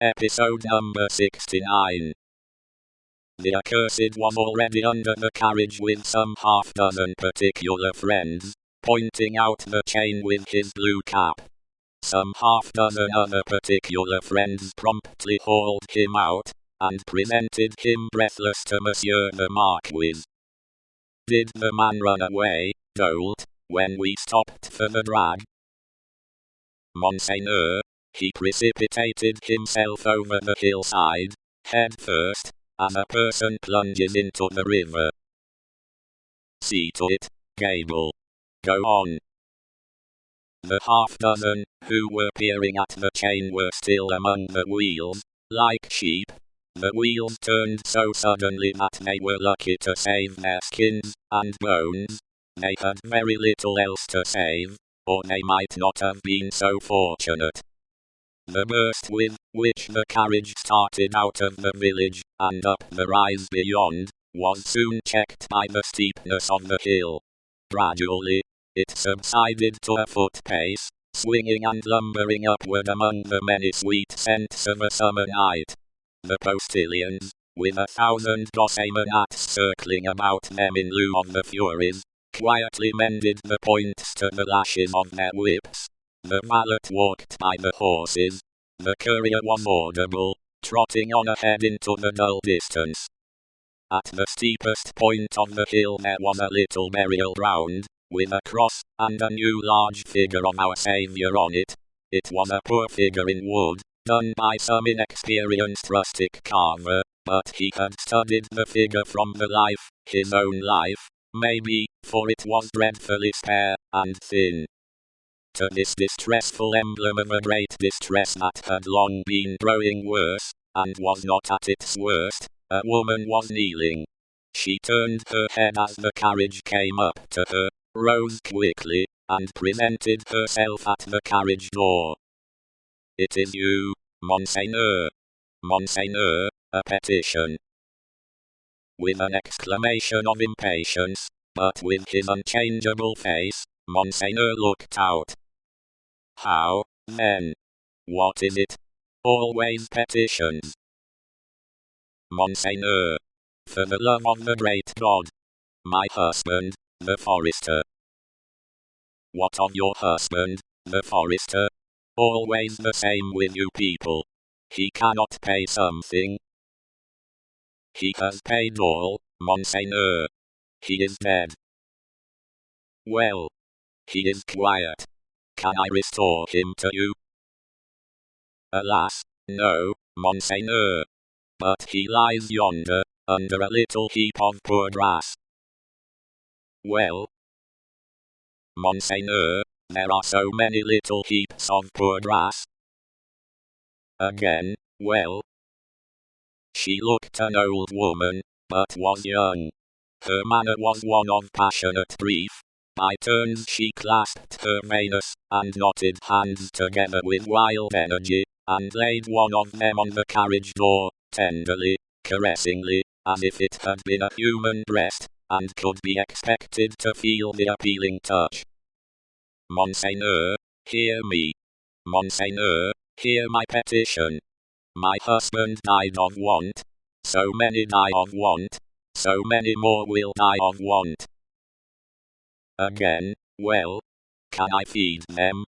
Episode number 69. The accursed was already under the carriage with some half-dozen particular friends, pointing out the chain with his blue cap. Some half-dozen other particular friends promptly hauled him out, and presented him breathless to Monsieur the Marquis. Did the man run away, Dolt, when we stopped for the drag? Monseigneur, he precipitated himself over the hillside, head first, as a person plunges into the river. See to it, Gable. Go on. The half-dozen, who were peering at the chain, were still among the wheels, like sheep. The wheels turned so suddenly that they were lucky to save their skins and bones. They had very little else to save, or they might not have been so fortunate. The burst with which the carriage started out of the village, and up the rise beyond, was soon checked by the steepness of the hill. Gradually, it subsided to a foot pace, swinging and lumbering upward among the many sweet scents of a summer night. The postilions, with 1,000 gossamer gnats circling about them in lieu of the furies, quietly mended the points to the lashes of their whips. The valet walked by the horses. The courier was audible, trotting on ahead into the dull distance. At the steepest point of the hill there was a little burial ground, with a cross, and a new large figure of our Saviour on it. It was a poor figure in wood, done by some inexperienced rustic carver, but he had studied the figure from the life, his own life, maybe, for it was dreadfully spare, and thin. To this distressful emblem of a great distress that had long been growing worse, and was not at its worst, a woman was kneeling. She turned her head as the carriage came up to her, rose quickly, and presented herself at the carriage door. "It is you, Monseigneur. Monseigneur, a petition." With an exclamation of impatience, but with his unchangeable face, Monseigneur looked out. "How, then? What is it? Always petitions." "Monseigneur, for the love of the great God. My husband, the forester." "What of your husband, the forester? Always the same with you people. He cannot pay something." "He has paid all, Monseigneur. He is dead." "Well, he is quiet. Can I restore him to you?" "Alas, no, Monseigneur. But he lies yonder, under a little heap of poor grass." "Well?" "Monseigneur, there are so many little heaps of poor grass." "Again, well?" She looked an old woman, but was young. Her manner was one of passionate grief. By turns she clasped her veinous and knotted hands together with wild energy, and laid one of them on the carriage door, tenderly, caressingly, as if it had been a human breast, and could be expected to feel the appealing touch. "Monseigneur, hear me. Monseigneur, hear my petition. My husband died of want. So many die of want. So many more will die of want." "Again, well? Can I feed them?